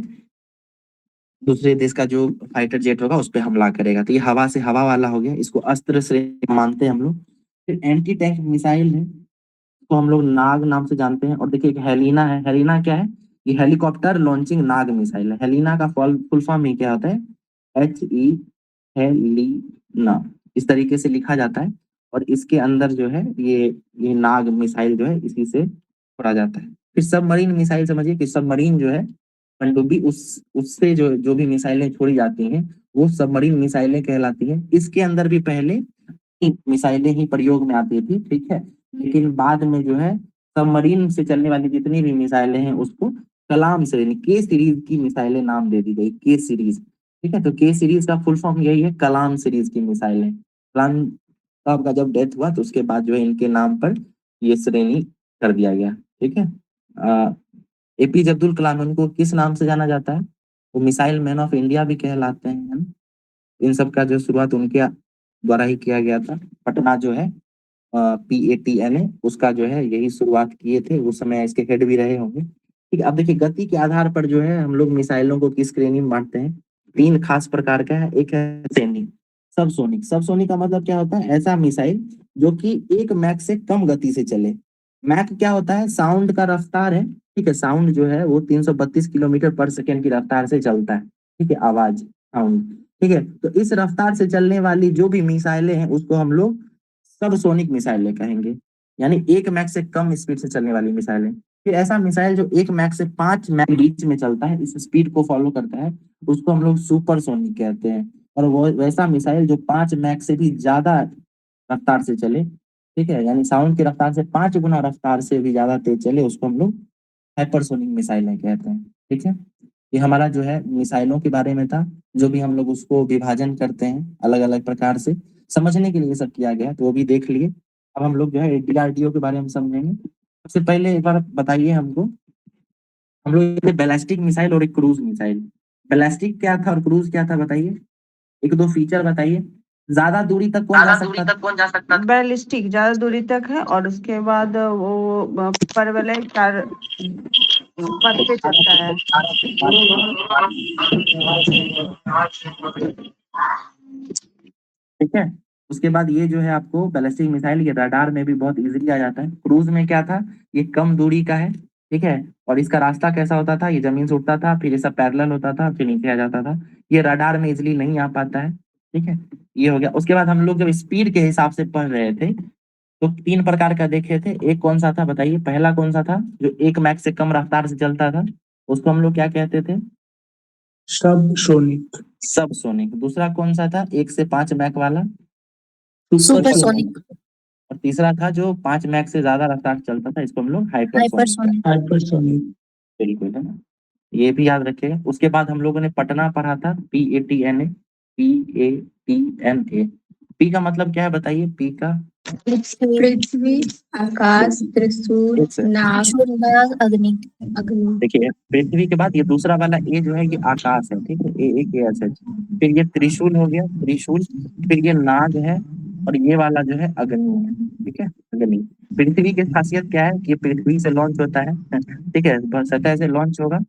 दूसरे देश का जो फाइटर जेट होगा उस पर हमला करेगा। तो ये हवा से हवा वाला हो गया, इसको अस्त्र श्रेणी मानते हैं हम लोग। फिर एंटी टैंक मिसाइल है, तो हम लोग नाग नाम से जानते हैं। और देखिए एक हेलिना है, हेलिना क्या है, ये हेलीकॉप्टर लॉन्चिंग नाग मिसाइल है। हेलिना का फुल फॉर्म ही क्या होता है, HE, हेलिना, इस तरीके से लिखा जाता है। और इसके अंदर जो है ये नाग मिसाइल जो है इसी से छोड़ा जाता है। फिर सबमरीन मिसाइल समझिए कि सबमरीन जो है पनडुब्बी, उससे जो जो भी मिसाइलें छोड़ी जाती हैं वो सबमरीन मिसाइलें कहलाती हैं। इसके अंदर भी पहले मिसाइलें ही प्रयोग में आती थी, ठीक है, लेकिन बाद में जो है सबमरीन से चलने वाली जितनी भी मिसाइलें हैं उसको कलाम श्रेणी, के सीरीज की मिसाइलें नाम दे दी गई, के सीरीज। ठीक है, तो के सीरीज का फुल फॉर्म यही है, कलाम सीरीज की मिसाइलें। कलाम साहब का जब डेथ हुआ तो उसके बाद जो है इनके नाम पर ये श्रेणी कर दिया गया। ठीक है, APJ अब्दुल कलाम, उनको किस नाम से जाना जाता है, वो मिसाइल मैन ऑफ इंडिया भी कहलाते हैं, है ना। इन सब का जो शुरुआत उनके द्वारा ही किया गया था। पटना जो है PATNA, उसका जो है यही शुरुआत किए थे, उस समय इसके हेड भी रहे होंगे। ठीक है, अब देखिए गति के आधार पर जो है हम लोग मिसाइलों को किस श्रेणी में बांटते हैं। तीन खास प्रकार का है, एक है सैनिक, सबसोनिक। सबसोनिक का मतलब क्या होता है, ऐसा मिसाइल जो कि 1 मैक से कम गति से चले। मैक क्या होता है, साउंड का रफ्तार है, ठीक है, साउंड जो है वो 332 किलोमीटर पर सेकेंड की रफ्तार से चलता है, ठीक है, आवाज, साउंड। ठीक है, तो इस रफ्तार से चलने वाली जो भी मिसाइलें हैं उसको हम लोग सबसोनिक मिसाइलें कहेंगे, यानी 1 मैक से कम स्पीड से चलने वाली मिसाइलें। फिर ऐसा मिसाइल जो 1 मैक से 5 मैक बीच में चलता है, इस स्पीड को फॉलो करता है, उसको हम लोग सुपरसोनिक कहते हैं। और वो वैसा मिसाइल जो 5 मैक से भी ज्यादा रफ्तार से चले, ठीक है, यानी साउंड की रफ्तार से 5 गुना रफ्तार से भी ज्यादा तेज चले, उसको हम लोग हाइपरसोनिक मिसाइलें कहते हैं। ठीक है, ये हमारा जो है मिसाइलों के बारे में था, जो भी हम लोग उसको विभाजन करते हैं अलग अलग प्रकार से, समझने के लिए सब किया गया, तो वो भी देख लिए। अब हम लोग जो है DRDO के बारे में समझेंगे। सबसे पहले एक बार बताइए हमको, हम लोग बैलिस्टिक मिसाइल और एक क्रूज मिसाइल, बैलिस्टिक क्या था और क्रूज क्या था बताइए, एक दो फीचर बताइए। ज्यादा दूरी तक कौन जा सकता था? बैलिस्टिक ज्यादा दूरी तक है, और उसके बाद वो परवलय कार पथ पे चलता है। ठीक है, उसके बाद ये जो है आपको बैलिस्टिक मिसाइल, ये रडार में भी बहुत इजीली आ जाता है। क्रूज में क्या था, ये कम दूरी का है, ठीक है, और इसका रास्ता कैसा होता था, ये जमीन से उठता था, फिर ये सब पैरेलल होता था, फिर नीचे आ जाता था। ये रडार में इजिली नहीं आ पाता है। ठीक है, ये हो गया। उसके बाद हम लोग जब स्पीड के हिसाब से पढ़ रहे थे तो 3 प्रकार का देखे थे। एक कौन सा था बताइए, पहला कौन सा था, जो 1 मैक से कम रफ्तार से चलता था, उसको हम लोग क्या कहते थे, सबसोनिक। सबसोनिक। दूसरा कौन सा था, 1 से 5 मैक वाला, सुपरसोनिक। और तीसरा था जो 5 मैक से ज्यादा रफ्तार से चलता था, इसको हम लोग हाइपरसोनिक। हाइपरसोनिक। हाइपरसोनिक। बिल्कुल, है ना। ये भी याद रखिएगा। उसके बाद हम लोगों ने पटना पढ़ा था, PATNA, PATNA। पी का मतलब क्या है बताइए? पी का पृथ्वी, आकाश, त्रिशूल, नाग, अग्नि। देखिए, पृथ्वी के बाद ये दूसरा वाला ए जो है ये आकाश है, ठीक है, AAKS। फिर ये त्रिशूल हो गया, त्रिशूल। फिर ये नाग है, और ये वाला जो है अग्नि है, ठीक है, अग्नि। पृथ्वी की खासियत क्या है कि ये पृथ्वी से लॉन्च होता है, ठीक है, सतह से लॉन्च होगा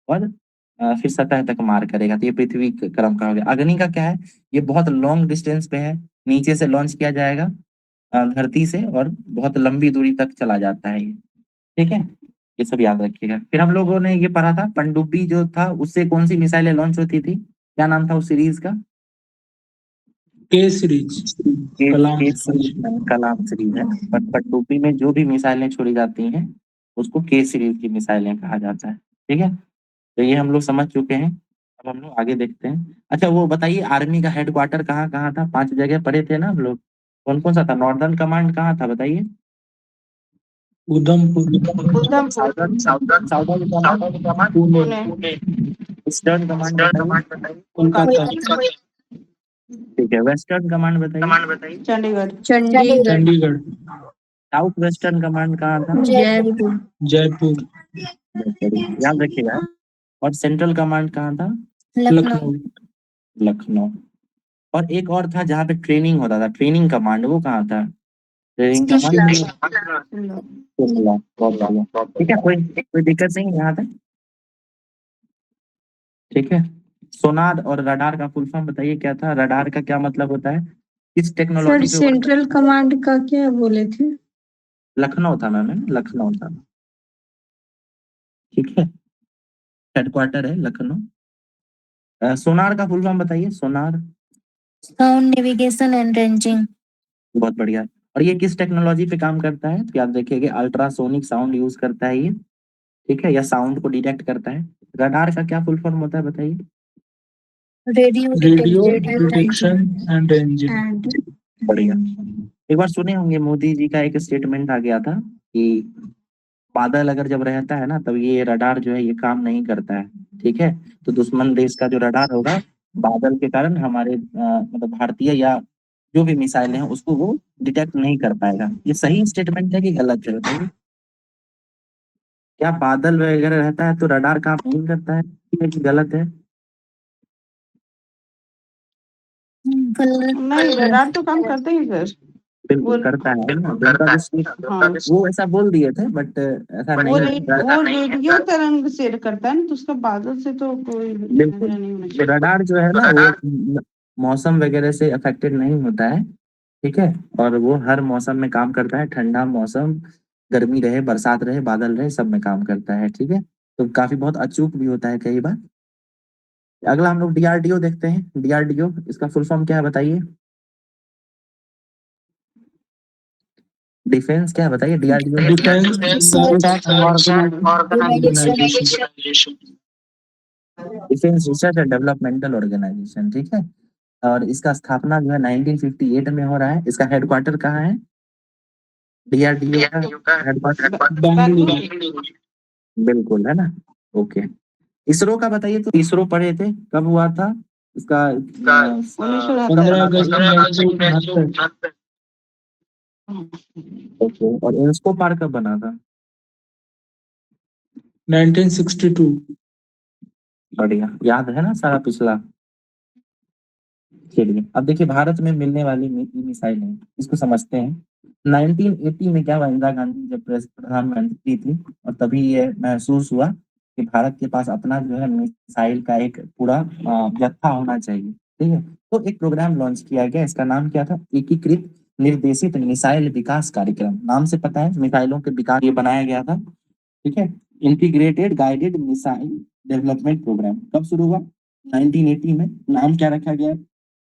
और फिर सतह तक मार करेगा, तो ये पृथ्वी क्रम का हो गया। अग्नि का क्या है? ये बहुत लॉन्ग डिस्टेंस पे है, नीचे से लॉन्च किया जाएगा धरती से, और बहुत लंबी दूरी तक चला जाता है ये, ठीक है। ये सब याद रखिएगा। फिर हम लोगों ने ये पढ़ा था पनडुब्बी जो था उससे कौन सी मिसाइलें लॉन्च होती थी, क्या नाम था उस सीरीज का? के सीरीज, कलाम सीरीज। कलाम सीरीज है। पर पनडुब्बी में जो भी मिसाइलें छोड़ी जाती हैं उसको के सीरीज की मिसाइलें कहा जाता है, ठीक है। तो ये हम लोग समझ चुके हैं। अब हम लोग आगे देखते हैं। अच्छा वो बताइए, आर्मी का हेडक्वार्टर कहाँ कहाँ था? 5 जगह पढ़े थे ना हम लोग, कौन कौन सा था? नॉर्दर्न कमांड कहाँ था बताइए? Udhampur, southern southern southern command Pune, eastern command बताइए? कोलकाता, ठीक है। वेस्टर्न कमांड बताइए? Chandigarh. Chandigarh, south western command कहाँ था? जयपुर। जयपुर, याद रखिएगा। और सेंट्रल कमांड कहाँ था? लखनऊ, लखनऊ। और एक और था जहाँ पे ट्रेनिंग होता था, ट्रेनिंग कमांड, वो कहाँ था? Training command Shimla. बहुत बढ़िया। ठीक है, कोई कोई दिक्कत नहीं है यहाँ तक, ठीक है। सोनार और रडार का फुल फॉर्म बताइए क्या था? रडार का क्या मतलब होता है? किस टेक्नोलॉजी पे? सेंट्रल कमांड का क्या बोले थे? लखनऊ था मैम, लखनऊ था, ठीक है, हेडक्वार्टर है लखनऊ। सोनार का फुल फॉर्म बताइए, sonar. Sound navigation and ranging. बहुत बढ़िया। और ये किस टेक्नोलॉजी पे काम करता है? तो आप देखिएगा, अल्ट्रासोनिक साउंड यूज करता है ये, ठीक है, या साउंड को डिटेक्ट करता है। रडार का क्या फुल फॉर्म होता है बताइए? Radio detection and ranging. बढ़िया। एक बार सुने होंगे मोदी जी का एक स्टेटमेंट आ गया था कि बादल अगर जब रहता है ना तब ये रडार जो है ये काम नहीं करता है, ठीक है। तो दुश्मन देश का जो रडार होगा बादल के कारण हमारे मतलब भारतीय या जो भी मिसाइलें हैं उसको वो डिटेक्ट नहीं कर पाएगा। ये सही स्टेटमेंट है कि गलत है बताइए? क्या बादल वगैरह रहता है तो रडार काम नहीं करता है, ठीक है कि गलत है? नहीं, रडार तो काम करते ही सर। बिल्कुल करता है ना, जनता हाँ, वो ऐसा बोल दिए थे, बट ऐसा नहीं वो है। रेडियो तरंग से करता है ना, तो उसका बादल से तो कोई बिल्कुल। लेना नहीं होना तो चाहिए। रडार जो है ना वो मौसम वगैरह से अफेक्टेड नहीं होता है, ठीक है। और वो हर मौसम में काम करता है, ठंडा मौसम, गर्मी रहे, बरसात रहे, बादल रहे, सब में काम करता है, ठीक है। तो काफी बहुत अचूक भी होता है कई बार। अगला हम लोग DRDO देखते हैं। DRDO इसका फुल फॉर्म क्या है बताइए? डिफेंस क्या है बताइए? DRDO defence research organisation. Defence research and developmental organisation, ठीक है। और इसका स्थापना जो है 1958 में हो रहा है। इसका हेडक्वार्टर कहाँ है? DRDO का हेडक्वार्टर बेंगलुरु, बिल्कुल है ना, ओके। इसरो का बताइए, तो इसरो पढ़े थे, कब हुआ था इसका? 15 अगस्त 1969। ओके। और इंस्को पार्क कब बना था? 1962। बढ़िया, याद है ना सारा पिछला। चलिए अब देखिए, भारत में मिलने वाली मिसाइल है, इसको समझते हैं। 1980 में क्या हुआ, इंदिरा गांधी जब प्रधानमंत्री थी, और तभी ये महसूस हुआ कि भारत के पास अपना जो है मिसाइल का एक पूरा जत्था होना चाहिए, ठीक है। तो एक प्रोग्राम लॉन्च किया गया, इसका नाम क्या था? एकीकृत निर्देशित मिसाइल विकास कार्यक्रम। नाम से पता है मिसाइलों के विकास ये बनाया गया था, ठीक है। Integrated guided missile development programme कब शुरू हुआ? 1980 में। नाम क्या रखा गया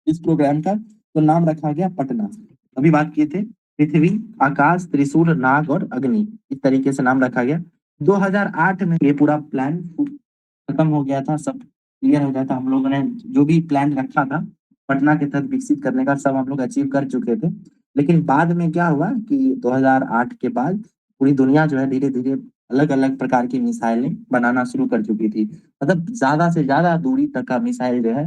इस प्रोग्राम का? तो नाम रखा गया पटना। अभी बात किए थे पृथ्वी, आकाश, त्रिशूल, नाग और अग्नि, इस तरीके से नाम रखा गया। 2008 में ये पूरा प्लान खत्म हो गया था, सब क्लियर हो गया था। हम लोगों ने जो भी प्लान रखा था पटना के तहत विकसित करने का, सब हम लोग अचीव कर चुके थे। लेकिन बाद में क्या हुआ कि 2008 के बाद पूरी दुनिया जो है धीरे-धीरे अलग-अलग प्रकार की मिसाइलें बनाना शुरू कर चुकी थी। मतलब ज़्यादा से ज़्यादा दूरी तक का मिसाइल जो है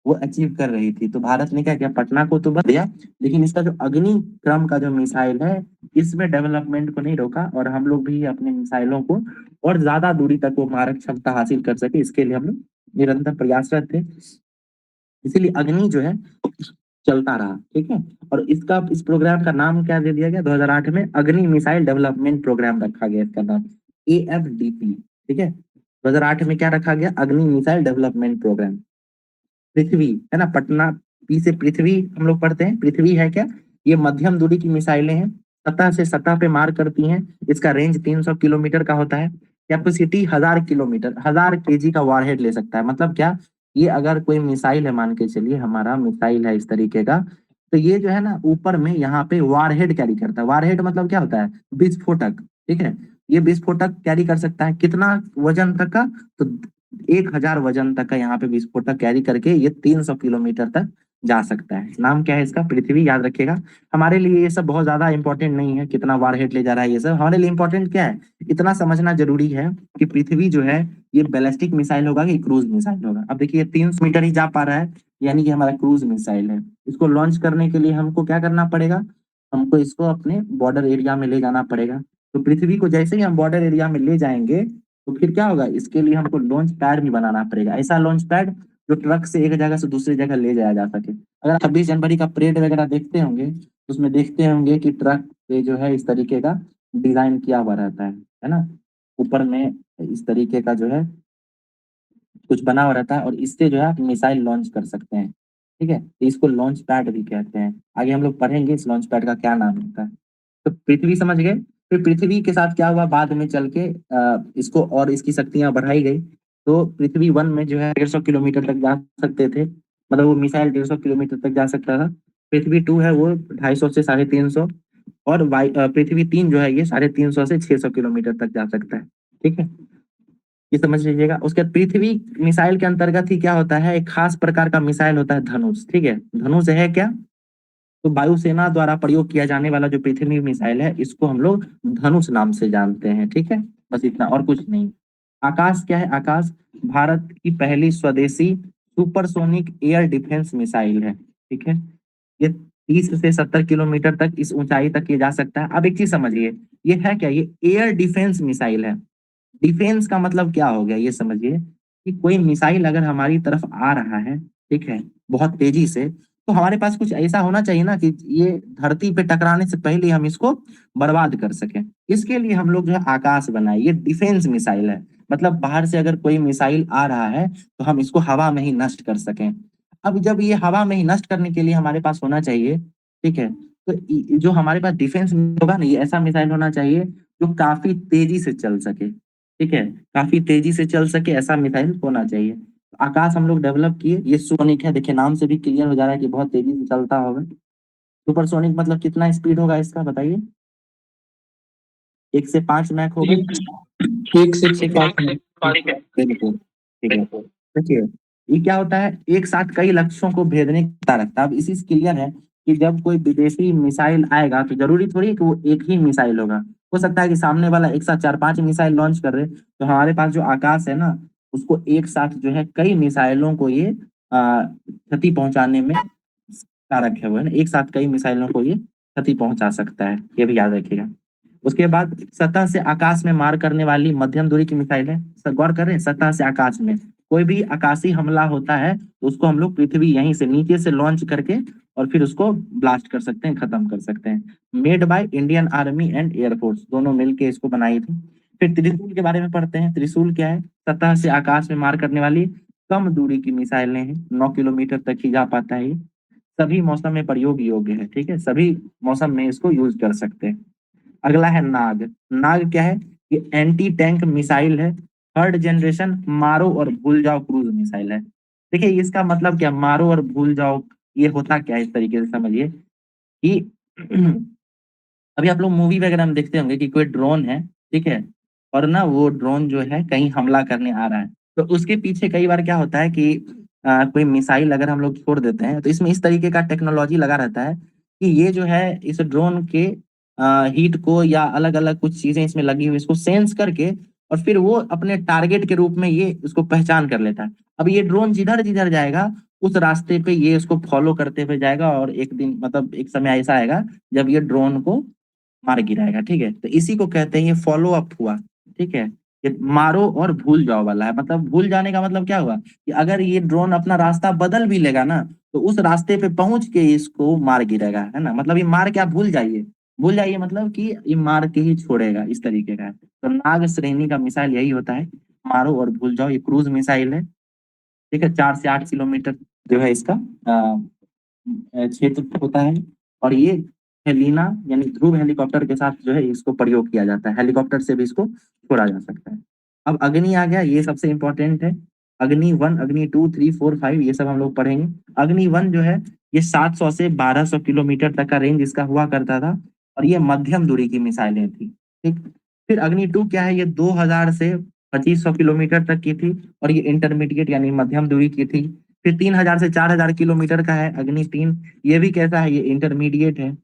वो अचीव कर रही थी। तो भारत ने क्या किया, पटना को तो दिया, लेकिन इसका जो अग्नि क्रम का जो मिसाइल है, इसमें डेवलपमेंट को नहीं रोका और हम लोग भी अपने मिसाइलों को और ज़्यादा दूरी तक वो मारक क्षमता हासिल कर सके, इसके लिए हम लोग निरंतर प्रयासरत थे। इसीलिए अग्नि जो है चलता रहा, ठीक है? और इस प्रोग्राम का नाम क्या दे दिया गया 2008 में, अग्नि मिसाइल डेवलपमेंट प्रोग्राम रखा गया इसका नाम, AFDP, ठीक है? 2008 में क्या रखा गया, अग्नि मिसाइल डेवलपमेंट प्रोग्राम। पृथ्वी है ना, पटना पी से पृथ्वी हम लोग पढ़ते हैं, पृथ्वी है क्या, ये मध्यम दूरी की मिसाइलें हैं, सतह से सतह पे मार करती हैं, इसका रेंज 300 किलोमीटर का होता है, कैपेसिटी 1000 किलोमीटर, 1000 केजी का वारहेड ले सकता है। मतलब क्या, ये अगर कोई मिसाइल है, मान के चलिए हमारा मिसाइल है इस तरीके का, तो ये जो है ना ऊपर में यहाँ पे वारहेड कैरी करता है। वारहेड मतलब क्या होता है, विस्फोटक, ठीक है? ये विस्फोटक कैरी कर सकता है कितना वजन तक का, तो 1000 वजन तक का यहाँ पे विस्फोटक कैरी करके ये 300 किलोमीटर तक जा सकता है। नाम क्या है इसका, पृथ्वी, याद रखिएगा। हमारे लिए ये सब बहुत ज्यादा इंपॉर्टेंट नहीं है कितना वारहेड ले जा रहा है, ये सब हमारे लिए इंपॉर्टेंट क्या है, इतना समझना जरूरी है कि पृथ्वी जो है ये बैलिस्टिक मिसाइल होगा कि क्रूज मिसाइल होगा। अब देखिए 300 मीटर ही जा पा रहा है, यानी कि हमारा क्रूज मिसाइल है। इसको लॉन्च करने के लिए हमको क्या करना पड़ेगा, हमको इसको अपने बॉर्डर एरिया में ले जाना पड़ेगा। तो पृथ्वी को जैसे ही हम बॉर्डर एरिया में ले जाएंगे, तो फिर क्या होगा, इसके लिए हमको लॉन्च पैड भी बनाना पड़ेगा, ऐसा लॉन्च पैड जो ट्रक से एक जगह से दूसरी जगह ले जाया जा सके। अगर 26 जनवरी का परेड वगैरह देखते होंगे, तो उसमें देखते होंगे कि ट्रक पे जो है इस तरीके का डिजाइन किया हुआ रहता है ना, ऊपर में इस तरीके का जो है कुछ बना हुआ रहता है, और इससे जो है आप मिसाइल लॉन्च कर सकते हैं, ठीक है? तो इसको लॉन्च पैड भी कहते हैं। आगे हम लोग पढ़ेंगे इस लॉन्च पैड का क्या नाम होता है। तो पृथ्वी समझ गए। फिर पृथ्वी के साथ क्या हुआ, बाद में चल के इसको और इसकी शक्तियां बढ़ाई गई। तो पृथ्वी 1 में जो है 150 किलोमीटर तक जा सकते थे, मतलब वो मिसाइल 150 किलोमीटर तक जा सकता था। पृथ्वी 2 है वो 250 से 350, और पृथ्वी 3 जो है ये 350 से 600 किलोमीटर तक जा सकता है, ठीक है? ये समझ लीजिएगा। उसके बाद पृथ्वी मिसाइल के अंतर्गत ही क्या होता है, एक खास प्रकार का मिसाइल होता है धनुष, ठीक है? धनुष है क्या, तो वायुसेना द्वारा प्रयोग किया जाने वाला जो पृथ्वी मिसाइल है, इसको हम लोग धनुष नाम से जानते हैं, ठीक है? बस इतना, और कुछ नहीं। आकाश क्या है, आकाश भारत की पहली स्वदेशी सुपरसोनिक एयर डिफेंस मिसाइल है, ठीक है? ये 30 से 70 किलोमीटर तक इस ऊंचाई तक ये जा सकता है। अब एक चीज समझिए, ये है क्या, ये एयर डिफेंस मिसाइल है। डिफेंस का मतलब क्या हो गया, ये समझिए कि कोई मिसाइल अगर हमारी तरफ आ रहा है, ठीक है, बहुत तेजी से, तो हमारे पास कुछ ऐसा होना चाहिए ना कि ये धरती पे टकराने से पहले हम इसको बर्बाद कर सकें। इसके लिए हम लोग जो है आकाश बनाए, ये डिफेंस मिसाइल है। मतलब बाहर से अगर कोई मिसाइल आ रहा है, तो हम इसको हवा में ही नष्ट कर सकें। अब जब ये हवा में ही नष्ट करने के लिए हमारे पास होना चाहिए, ठीक है, तो जो हमारे पास डिफेंस होगा ना, ये ऐसा मिसाइल होना चाहिए जो काफी तेजी से चल सके, ठीक है, काफी तेजी से चल सके, ऐसा मिसाइल होना चाहिए। आकाश हम लोग डेवलप किए, ये सुपरसोनिक है, देखिए नाम से भी क्लियर हो जा रहा है कि बहुत तेजी से चलता होगा। सुपरसोनिक मतलब कितना स्पीड होगा इसका, बताइए। 1 से 5 मैक होगा। एक से 5 में। बिल्कुल, ठीक है। देखिए ये क्या होता है, एक साथ कई लक्ष्यों को भेदने की क्षमता रखता है। अब इसी से क्लियर है कि जब कोई विदेशी मिसाइल आएगा, तो जरूरी थोड़ी है कि वो एक ही मिसाइल होगा। हो सकता है कि सामने वाला एक साथ 4-5 मिसाइल लॉन्च कर रहे, तो हमारे पास जो आकाश है ना, उसको एक साथ जो है कई मिसाइलों को ये क्षति पहुंचाने में कारक है, वो है ना, एक साथ कई मिसाइलों को ये क्षति पहुंचा सकता है, ये भी याद रखिएगा। उसके बाद सतह से आकाश में मार करने वाली मध्यम दूरी की मिसाइल है। गौर कर रहे हैं, सतह से आकाश में कोई भी आकाशीय हमला होता है, तो उसको हम लोग पृथ्वी यहीं से नीचे से लॉन्च करके और फिर उसको ब्लास्ट कर सकते हैं, खत्म कर सकते हैं। Made by Indian army and air force, दोनों मिलके इसको बनाई थी। फिर त्रिशूल के बारे में पढ़ते हैं। त्रिशूल क्या है, सतह से आकाश में मार करने वाली कम दूरी की मिसाइलें हैं, 9 किलोमीटर तक ही जा पाता है ये। सभी मौसम में प्रयोग योग्य है, ठीक है, सभी मौसम में इसको यूज कर सकते हैं। अगला है नाग। नाग क्या है, ये एंटी टैंक मिसाइल है, 3rd जनरेशन मारो और भूल जाओ क्रूज मिसाइल है। देखिए इसका मतलब क्या, मारो और भूल जाओ, ये होता क्या है, इस तरीके से समझिए कि अभी आप लोग मूवी वगैरह में देखते होंगे कि कोई ड्रोन है, ठीक है, और ना वो ड्रोन जो है कहीं हमला करने आ रहा है, तो उसके पीछे कई बार क्या होता है कि कोई मिसाइल अगर हम लोग छोड़ देते हैं, तो इसमें इस तरीके का टेक्नोलॉजी लगा रहता है कि ये जो है इस ड्रोन के हीट को या अलग अलग कुछ चीजें इसमें लगी हुई इसको सेंस करके और फिर वो अपने टारगेट के रूप में ये उसको पहचान कर लेता है। अब ये ड्रोन जिधर जिधर जाएगा उस रास्ते पे ये उसको फॉलो करते हुए जाएगा और एक दिन मतलब एक समय ऐसा आएगा जब ये ड्रोन को मार गिराएगा। ठीक है, तो इसी को कहते हैं ये फॉलो अप हुआ। ठीक है, ये मारो और भूल जाओ वाला है। मतलब भूल जाने का मतलब क्या हुआ कि अगर ये ड्रोन अपना रास्ता बदल भी लेगा ना तो उस रास्ते पे पहुंच के इसको मार गिरेगा, है ना। मतलब ये मार के आप भूल जाइए मतलब कि ये मार के ही छोड़ेगा, इस तरीके का है। तो नाग श्रेणी का मिसाइल यही होता है, मारो और भूल जाओ। ये क्रूज मिसाइल है। ठीक है, 4 से 8 किलोमीटर जो है इसका क्षेत्र होता है। और ये हेलिना यानी ध्रुव हेलीकॉप्टर के साथ जो है इसको प्रयोग किया जाता है। हेलीकॉप्टर से भी इसको छोड़ा जा सकता है। अब अग्नि आ गया, ये सबसे इंपॉर्टेंट है। अग्नि 1, अग्नि 2, 3, 4, 5 ये सब हम लोग पढ़ेंगे। अग्नि 1 जो है ये 700 से 1200 किलोमीटर तक का रेंज इसका हुआ करता था और ये मध्यम दूरी की मिसाइलें थी। ठीक, फिर अग्नि 2 क्या है, ये 2000 से 2500 किलोमीटर तक की थी और ये इंटरमीडिएट यानी मध्यम दूरी की थी। फिर 3000 से 4000 किलोमीटर का है अग्नि 3, ये भी कैसा है, ये इंटरमीडिएट है।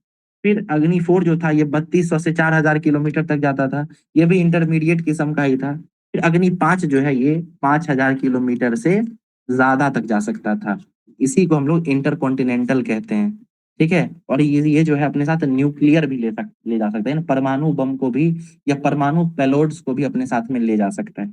फिर अग्नि 4 जो था ये 3200 से 4000 किलोमीटर तक जाता था, ये भी इंटरमीडिएट किस्म का ही था। फिर अग्नि 5 जो है ये 5000 किलोमीटर से ज्यादा तक जा सकता था। इसी को हम लोग इंटरकॉन्टिनेंटल कहते हैं। ठीक है, और ये जो है अपने साथ न्यूक्लियर भी ले जा सकते हैं, परमाणु बम को भी या परमाणु पेलोड्स को भी अपने साथ में ले जा सकता है।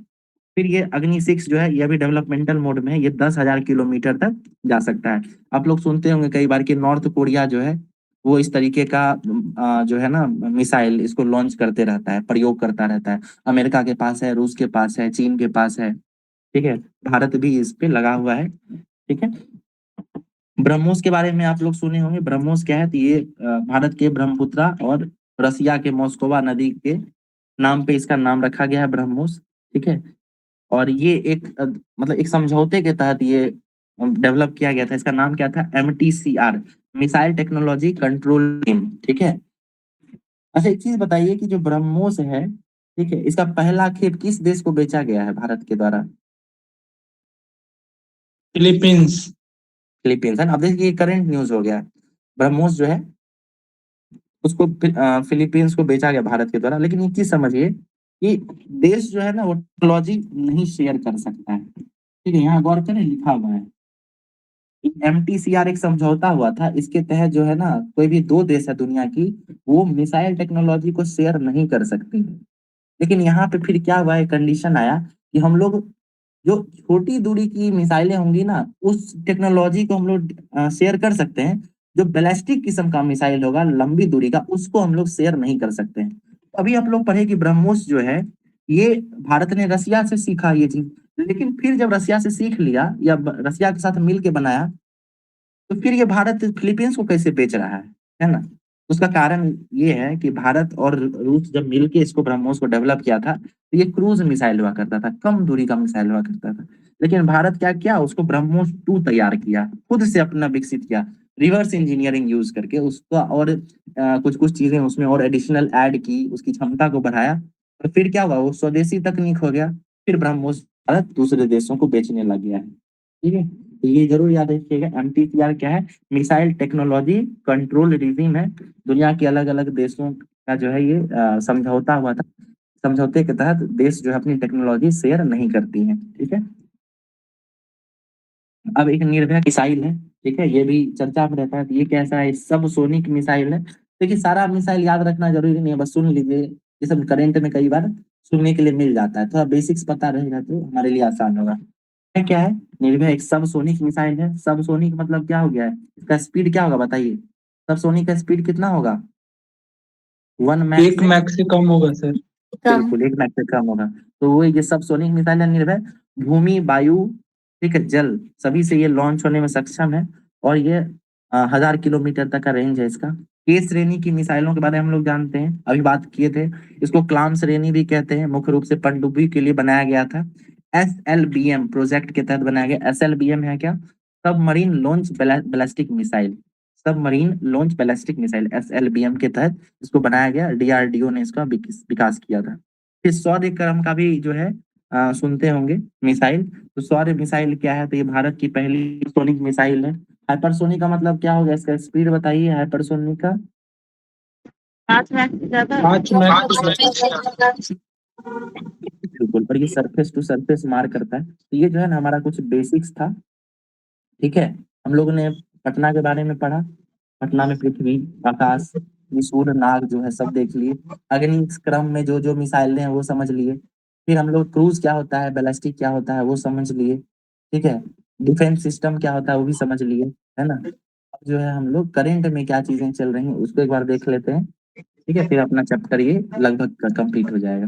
फिर ये अग्नि 6 जो है ये भी डेवलपमेंटल मोड में है, ये 10,000 किलोमीटर तक जा सकता है। आप लोग सुनते होंगे कई बार कि नॉर्थ कोरिया जो है वो इस तरीके का जो है ना मिसाइल इसको लॉन्च करते रहता है, प्रयोग करता रहता है। अमेरिका के पास है, रूस के पास है, चीन के पास है। ठीक है, भारत भी इस पे लगा हुआ है। ठीक है, ब्रह्मोस के बारे में आप लोग सुने होंगे। ब्रह्मोस क्या है, तो ये भारत के ब्रह्मपुत्रा और रसिया के मॉस्कोवा नदी के नाम पे इसका नाम रखा गया है ब्रह्मोस। ठीक है, और ये एक मतलब एक समझौते के तहत ये डेवलप किया गया था। इसका नाम क्या था, MTCR, missile technology control team. ठीक है, अच्छा एक चीज बताइए कि जो ब्रह्मोस है, ठीक है, इसका पहला खेप किस देश को बेचा गया है भारत के द्वारा? फिलीपींस। फिलीपींस है ना। अब देखिए करंट न्यूज हो गया, ब्रह्मोस जो है उसको फिलीपींस को बेचा गया भारत के द्वारा। लेकिन एक चीज समझिए कि देश जो है ना वो टेक्नोलॉजी नहीं शेयर कर सकता है। ठीक है, यहाँ गौर करें लिखा हुआ है MTCR एक समझौता हुआ था, इसके तहत जो है ना कोई भी दो देश है दुनिया की वो मिसाइल टेक्नोलॉजी को शेयर नहीं कर सकती। लेकिन यहाँ पे फिर क्या हुआ है, कंडीशन आया कि हम लोग जो छोटी दूरी की मिसाइलें होंगी ना उस टेक्नोलॉजी को हम लोग शेयर कर सकते हैं। जो बैलिस्टिक किस्म का मिसाइल होगा लंबी दूरी का उसको हम लोग शेयर नहीं कर सकते हैं। अभी आप लोग पढ़े कि ब्रह्मोस जो है ये भारत ने रसिया से सीखा ये चीज। लेकिन फिर जब रसिया से सीख लिया या रसिया के साथ मिल के बनाया तो फिर ये भारत फिलीपींस को कैसे बेच रहा है ना। उसका कारण ये है कि भारत और रूस जब मिलके इसको ब्रह्मोस को डेवलप किया था तो ये क्रूज मिसाइल हुआ करता था, कम दूरी का मिसाइल हुआ करता था। लेकिन भारत क्या किया, उसको ब्रह्मोस 2 तैयार किया, खुद से अपना विकसित किया, रिवर्स इंजीनियरिंग यूज करके उसका और कुछ कुछ चीजें उसमें और एडिशनल ऐड की, उसकी क्षमता को बढ़ाया। और फिर क्या हुआ, वो स्वदेशी तकनीक हो गया। फिर ब्रह्मोस भारत दूसरे देशों को बेचने लग गया है। ठीक है, तो ये जरूर याद रखिएगा MTCR क्या है, मिसाइल टेक्नोलॉजी कंट्रोल रिजीम है। दुनिया के अलग अलग देशों का जो है ये समझौता हुआ था। समझौते के तहत देश जो है अपनी टेक्नोलॉजी शेयर नहीं करती है। ठीक है, अब एक निर्भया मिसाइल है। ठीक है, ये भी चर्चा में रहता है। तो ये कैसा है, सब सोनिक मिसाइल है। देखिए सारा मिसाइल याद रखना जरूरी नहीं है, बस सुन लीजिए। ये सब करंट में कई बार सुनने के लिए मिल जाता है, थोड़ा बेसिक्स पता रहेगा तो हमारे लिए आसान होगा। ये क्या है, निर्भया एक सब सोनिक मिसाइल है। सब सोनिक मतलब क्या हो गया है, इसका स्पीड क्या होगा बताइए। सब सोनिक का स्पीड कितना होगा, 1 मैक एक से, मैक से कम होगा सर। कम। बिल्कुल 1 मैक से कम होगा। तो वो ये सब सोनिक मिसाइल है निर्भय, भूमि वायु, ठीक है, जल, सभी से ये लॉन्च होने में सक्षम है। और ये 1000 किलोमीटर तक का रेंज है इसका। के श्रेणी की मिसाइलों के बारे में हम लोग जानते हैं, अभी बात किए थे। इसको क्लाम श्रेणी भी कहते हैं, मुख्य रूप से पनडुब्बी के लिए बनाया गया था। SLBM प्रोजेक्ट के तहत बनाया गया। SLBM है क्या, submarine launch ballistic missile. Submarine launch ballistic missile SLBM के तहत इसको बनाया गया, DRDO ने इसका विकास किया था। फिर सौर्य क्रम का भी जो है सुनते होंगे मिसाइल। तो सौर्य मिसाइल क्या है, तो ये भारत की पहली सोनिक मिसाइल है। हाइपरसोनिक का मतलब क्या होगा, इसका स्पीड बताइए हाइपरसोनिक का। 5 मैच से ज्यादा 5 मैच बिल्कुल। और ये सरफेस टू सरफेस मार करता है। तो ये जो है ना हमारा कुछ बेसिक्स था, ठीक है। हम लोगों ने पटना के बारे में पढ़ा। पटना में पृथ्वी, आकाश, त्रिशूल, नाग जो है सब देख लिए। अग्नि क्रम में जो जो मिसाइलें हैं वो समझ लिए। फिर हम लोग क्रूज क्या होता है, बैलिस्टिक क्या होता है वो समझ लिए, ठीक है। डिफेंस सिस्टम क्या होता है वो भी समझ लिए, है ना। अब जो है हम लोग करंट में क्या चीजें चल रही हैं उसको एक बार देख लेते हैं, ठीक है। फिर अपना चैप्टर ये लगभग कंप्लीट हो जाएगा।